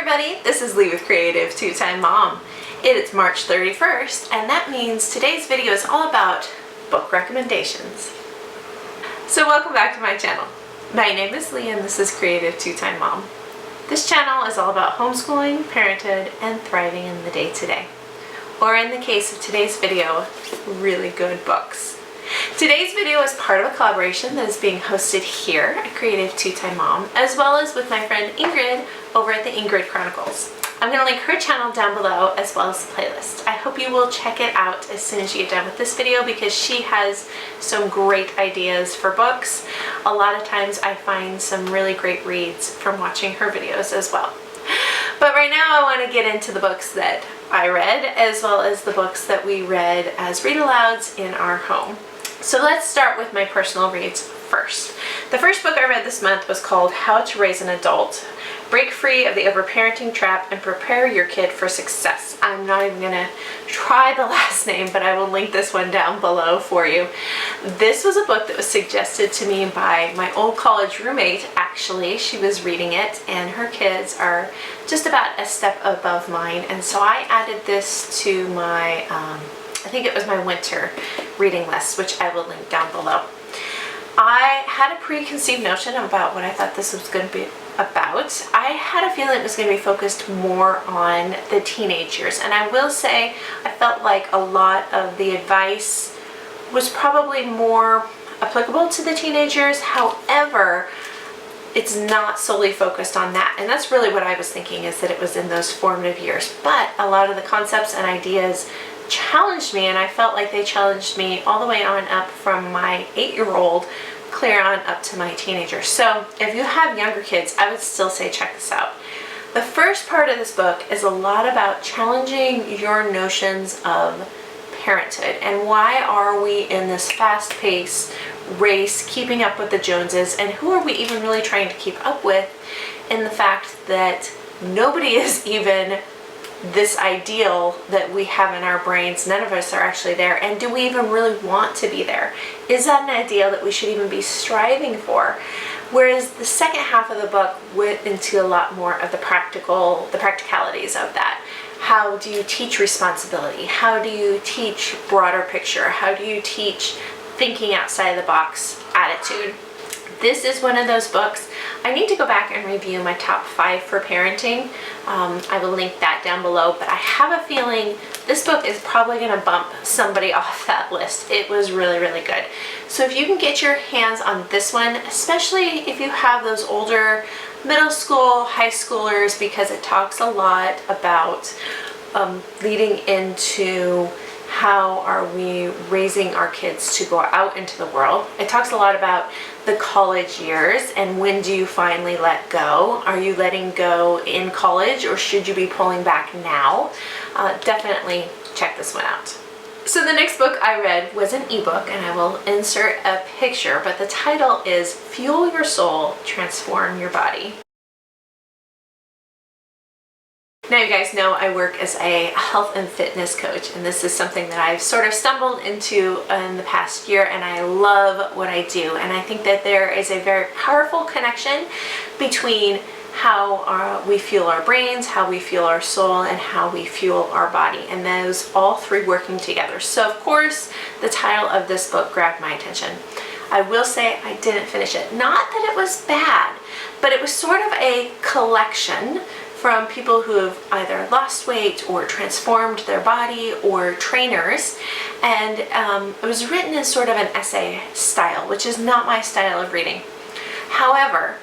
everybody, this is Lee with Creative2xmom. It is March 31st, and that means today's video is all about book recommendations. So welcome back to my channel. My name is Lee and this is Creative2xmom. This channel is all about homeschooling, parenthood, and thriving in the day-to-day. Or in the case of today's video, really good books. Today's video is part of a collaboration that is being hosted here at Creative2xmom, as well as with my friend Ingrid over at the Ingrid Chronicles. I'm going to link her channel down below as well as the playlist. I hope you will check it out as soon as you get done with this video because she has some great ideas for books. A lot of times I find some really great reads from watching her videos as well. But right now I want to get into the books that I read as well as the books that we read as read-alouds in our home. So let's start with my personal reads first. The first book I read this month was called How to Raise an Adult. Break free of the overparenting trap and prepare your kid for success. I'm not even gonna try the last name, but I will link this one down below for you. This was a book that was suggested to me by my old college roommate, actually. She was reading it and her kids are just about a step above mine. And so I added this to my, I think it was my winter reading list, which I will link down below. I had a preconceived notion about what I thought this was going to be about. I had a feeling it was going to be focused more on the teenage years, and I will say I felt like a lot of the advice was probably more applicable to the teenagers. However, it's not solely focused on that, and that's really what I was thinking, is that it was in those formative years. But a lot of the concepts and ideas challenged me, and I felt like they challenged me all the way on up from my 8-year-old clear on up to my teenager. So if you have younger kids, I would still say check this out. The first part of this book is a lot about challenging your notions of parenthood and why are we in this fast-paced race keeping up with the Joneses, and who are we even really trying to keep up with, in the fact that nobody is even this ideal that we have in our brains. None of us are actually there, and do we even really want to be there? Is that an ideal that we should even be striving for? Whereas the second half of the book went into a lot more of the practicalities of that. How do you teach responsibility? How do you teach broader picture? How do you teach thinking outside the box attitude? This is one of those books. I need to go back and review my top 5 for parenting. I will link that down below, but I have a feeling this book is probably going to bump somebody off that list. It was really, really good. So if you can get your hands on this one, especially if you have those older middle school, high schoolers, because it talks a lot about leading into how are we raising our kids to go out into the world. It talks a lot about the college years and when do you finally let go. Are you letting go in college or should you be pulling back now? Definitely check this one out. So the next book I read was an ebook, and I will insert a picture, but the title is Fuel Your Soul, Transform Your Body. Now you guys know I work as a health and fitness coach, and this is something that I've sort of stumbled into in the past year, and I love what I do. And I think that there is a very powerful connection between how we fuel our brains, how we fuel our soul, and how we fuel our body, and those all three working together. So of course the title of this book grabbed my attention. I will say I didn't finish it. Not that it was bad, but it was sort of a collection from people who have either lost weight or transformed their body or trainers, and it was written in sort of an essay style, which is not my style of reading. However,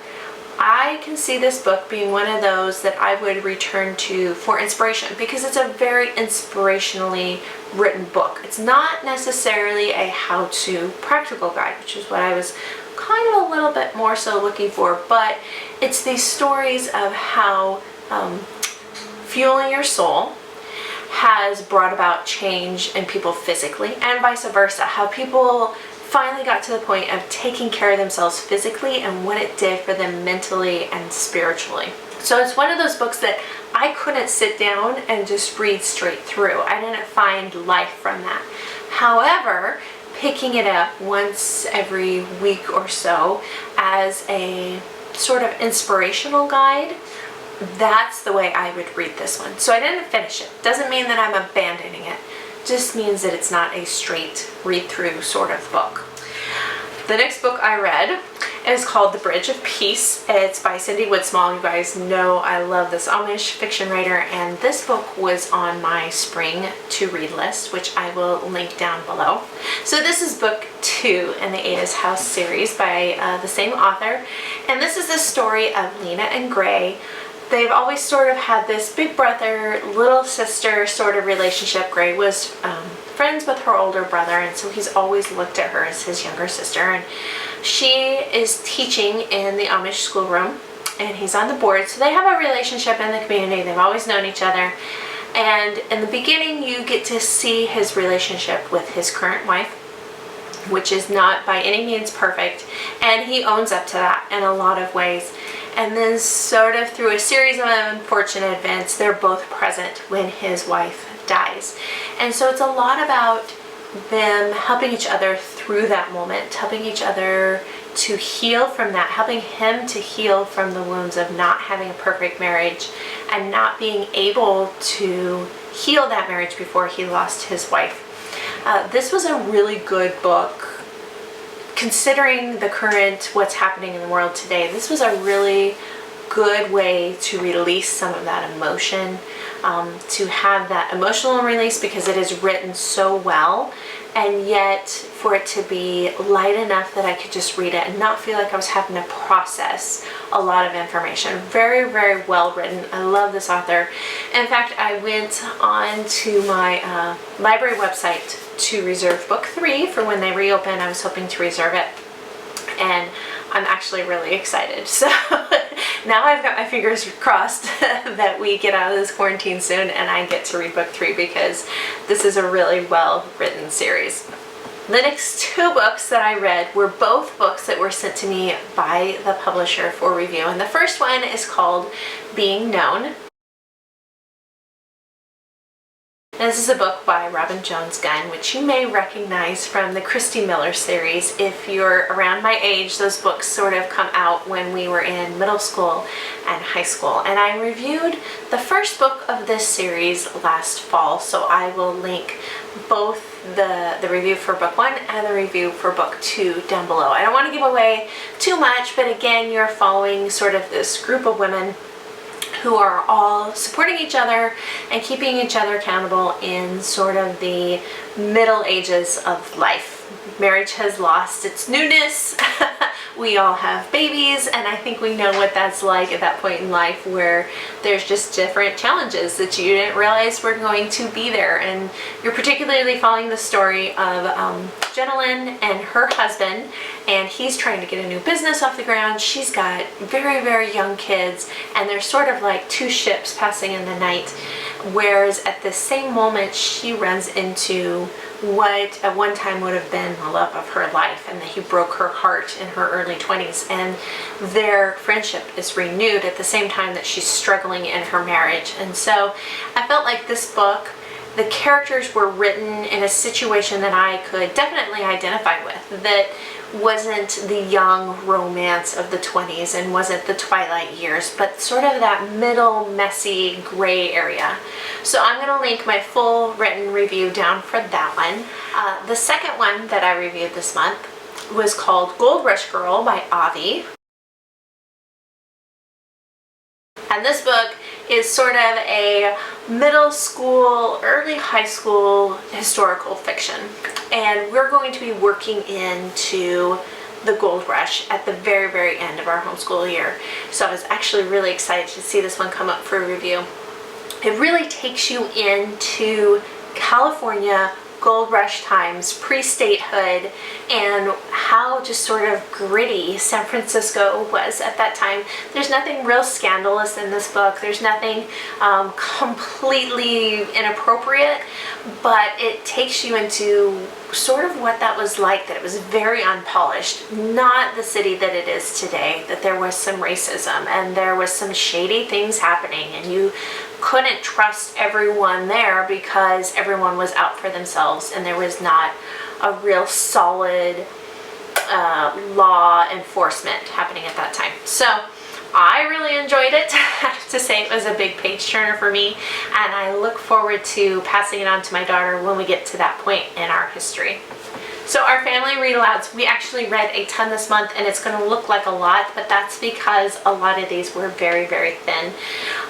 I can see this book being one of those that I would return to for inspiration, because it's a very inspirationally written book. It's not necessarily a how-to practical guide, which is what I was kind of a little bit more so looking for, but it's these stories of how fueling your soul has brought about change in people physically, and vice versa, how people finally got to the point of taking care of themselves physically and what it did for them mentally and spiritually. So it's one of those books that I couldn't sit down and just read straight through. I didn't find life from that. However, picking it up once every week or so as a sort of inspirational guide that's the way I would read this one. So I didn't finish it. Doesn't mean that I'm abandoning it. Just means that it's not a straight read-through sort of book. The next book I read is called The Bridge of Peace. It's by Cindy Woodsmall. You guys know I love this Amish fiction writer, and this book was on my spring to read list, which I will link down below. So this is book 2 in the Ada's House series by the same author, and this is the story of Lena and Gray. They've always sort of had this big brother, little sister sort of relationship. Gray was friends with her older brother, and so he's always looked at her as his younger sister. And she is teaching in the Amish schoolroom, and he's on the board. So they have a relationship in the community. They've always known each other. And in the beginning, you get to see his relationship with his current wife, which is not by any means perfect. And he owns up to that in a lot of ways. And then sort of through a series of unfortunate events, they're both present when his wife dies. And so it's a lot about them helping each other through that moment, helping each other to heal from that, helping him to heal from the wounds of not having a perfect marriage and not being able to heal that marriage before he lost his wife. This was a really good book. Considering the current, what's happening in the world today, this was a really good way to release some of that emotion, to have that emotional release, because it is written so well, and yet for it to be light enough that I could just read it and not feel like I was having to process a lot of information. Very, very well written. I love this author. In fact, I went on to my library website to reserve book 3 for when they reopen. I was hoping to reserve it, and I'm actually really excited. So now I've got my fingers crossed that we get out of this quarantine soon and I get to read book 3, because this is a really well written series. The next 2 books that I read were both books that were sent to me by the publisher for review, and the first one is called Being Known. This is a book by Robin Jones Gunn, which you may recognize from the Christy Miller series. If you're around my age, those books sort of come out when we were in middle school and high school. And I reviewed the first book of this series last fall, so I will link both the review for book 1 and the review for book 2 down below. I don't want to give away too much, but again, you're following sort of this group of women who are all supporting each other and keeping each other accountable in sort of the middle ages of life. Marriage has lost its newness. We all have babies, and I think we know what that's like at that point in life, where there's just different challenges that you didn't realize were going to be there. And you're particularly following the story of Jenilyn and her husband, and he's trying to get a new business off the ground. She's got very, very young kids, and they're sort of like 2 ships passing in the night. Whereas at the same moment, she runs into what at one time would have been the love of her life, and that he broke her heart in her early 20s, and their friendship is renewed at the same time that she's struggling in her marriage. And so I felt like this book, the characters were written in a situation that I could definitely identify with, that wasn't the young romance of the 20s and wasn't the twilight years, but sort of that middle, messy, gray area. So I'm going to link my full written review down for that one. The second one that I reviewed this month was called Bulrush Girl by Avi. And this book is sort of a middle school, early high school historical fiction. And we're going to be working into the gold rush at the very, very end of our homeschool year. So I was actually really excited to see this one come up for a review. It really takes you into California gold rush times, pre-statehood, and how just sort of gritty San Francisco was at that time. There's nothing real scandalous in this book. There's nothing completely inappropriate, but it takes you into sort of what that was like, that it was very unpolished, not the city that it is today, that there was some racism and there was some shady things happening, and you couldn't trust everyone there because everyone was out for themselves and there was not a real solid law enforcement happening at that time. So I really enjoyed it. I have to say it was a big page turner for me, and I look forward to passing it on to my daughter when we get to that point in our history. So our family read-alouds, we actually read a ton this month, and it's going to look like a lot, but that's because a lot of these were very, very thin.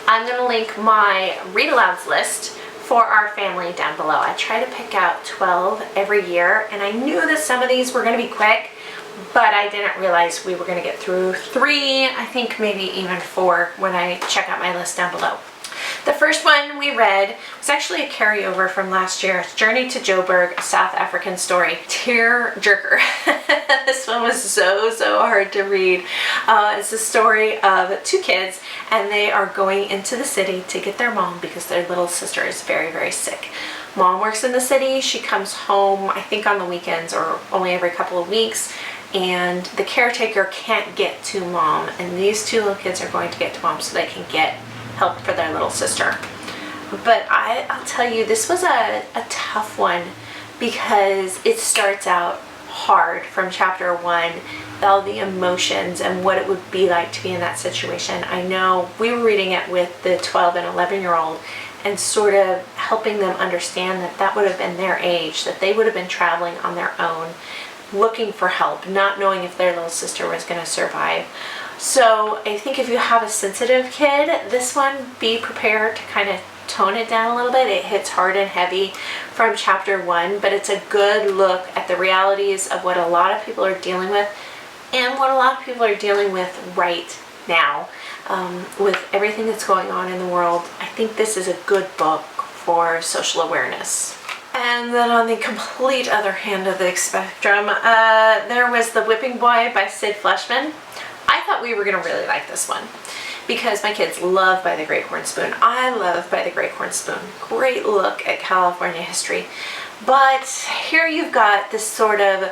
I'm going to link my read-alouds list for our family down below. I try to pick out 12 every year, and I knew that some of these were going to be quick, but I didn't realize we were going to get through 3, I think maybe even 4 when I check out my list down below. The first one we read was actually a carryover from last year, Journey to Joburg, a South African story. Tear jerker. This one was so hard to read. It's a story of 2 kids, and they are going into the city to get their mom because their little sister is very, very sick. Mom works in the city. She comes home, I think on the weekends or only every couple of weeks, and the caretaker can't get to mom, and these 2 little kids are going to get to mom so they can get help for their little sister. But I'll tell you, this was a tough one because it starts out hard from chapter 1, all the emotions and what it would be like to be in that situation. I know we were reading it with the 12 and 11-year-old and sort of helping them understand that that would have been their age, that they would have been traveling on their own, looking for help, not knowing if their little sister was going to survive. So I think if you have a sensitive kid, this one, be prepared to kind of tone it down a little bit. It hits hard and heavy from chapter 1, but it's a good look at the realities of what a lot of people are dealing with and what a lot of people are dealing with right now. With everything that's going on in the world, I think this is a good book for social awareness. And then on the complete other hand of the spectrum, there was The Whipping Boy by Sid Fleshman. I thought we were going to really like this one because my kids love By the Great Horn Spoon. I love By the Great Horn Spoon. Great look at California history. But here you've got this sort of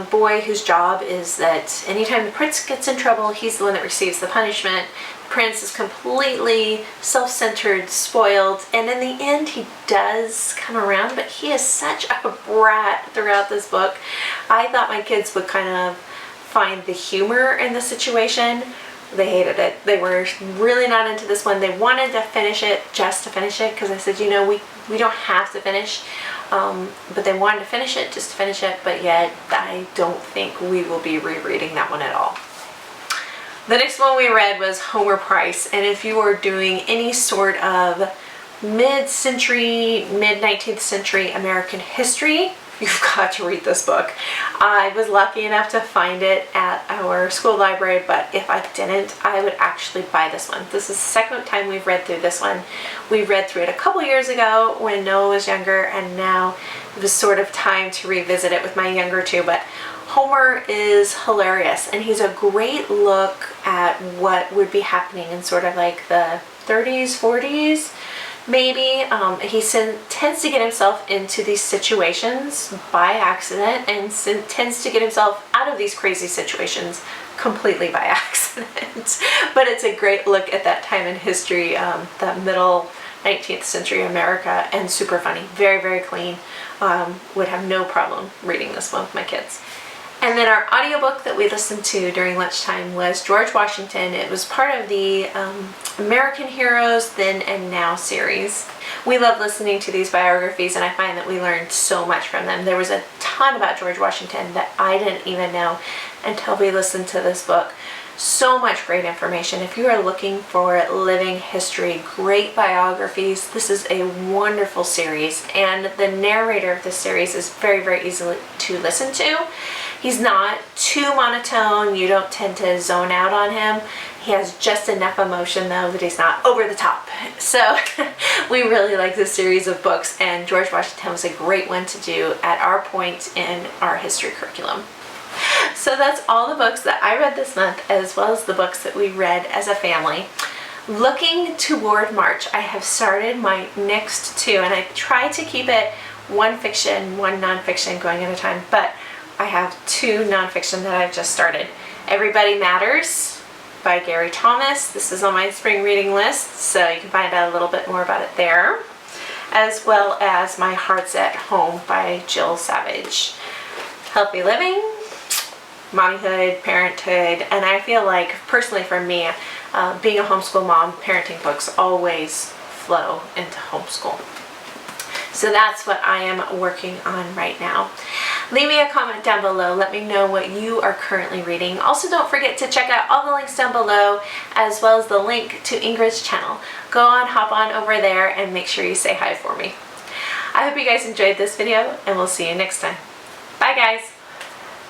boy whose job is that anytime the prince gets in trouble, he's the one that receives the punishment. The prince is completely self-centered, spoiled, and in the end he does come around, but he is such a brat throughout this book. I thought my kids would kind of find the humor in the situation. They hated it. They were really not into this one. They wanted to finish it just to finish it because I said, you know, we don't have to finish. But they wanted to finish it just to finish it, but yet I don't think we will be rereading that one at all. The next one we read was Homer Price, and if you are doing any sort of mid-century, mid-19th century American history, you've got to read this book. I was lucky enough to find it at our school library, but if I didn't, I would actually buy this one. This is the second time we've read through this one. We read through it a couple years ago when Noah was younger, and now it was sort of time to revisit it with my younger 2, but Homer is hilarious, and he's a great look at what would be happening in sort of like the 30s, 40s, maybe. He tends to get himself into these situations by accident and tends to get himself out of these crazy situations completely by accident. But it's a great look at that time in history, that middle 19th century America, and super funny. Very, very clean. Would have no problem reading this one with my kids. And then our audiobook that we listened to during lunchtime was George Washington. It was part of the American Heroes Then and Now series. We love listening to these biographies, and I find that we learned so much from them. There was a ton about George Washington that I didn't even know until we listened to this book. So much great information. If you are looking for living history, great biographies, this is a wonderful series. And the narrator of this series is very, very easy to listen to. He's not too monotone. You don't tend to zone out on him. He has just enough emotion, though, that he's not over the top. So we really like this series of books, and George Washington was a great one to do at our point in our history curriculum. So that's all the books that I read this month, as well as the books that we read as a family. Looking toward March, I have started my next 2, and I try to keep it one fiction, one nonfiction going at a time, but I have 2 nonfiction that I've just started. Everybody Matters by Gary Thomas. This is on my spring reading list, so you can find out a little bit more about it there, as well as My Heart's at Home by Jill Savage. Healthy living, mommyhood, parenthood, and I feel like, personally for me, being a homeschool mom, parenting books always flow into homeschool. So that's what I am working on right now. Leave me a comment down below. Let me know what you are currently reading. Also, don't forget to check out all the links down below, as well as the link to Ingrid's channel. Go on, hop on over there, and make sure you say hi for me. I hope you guys enjoyed this video, and we'll see you next time. Bye, guys.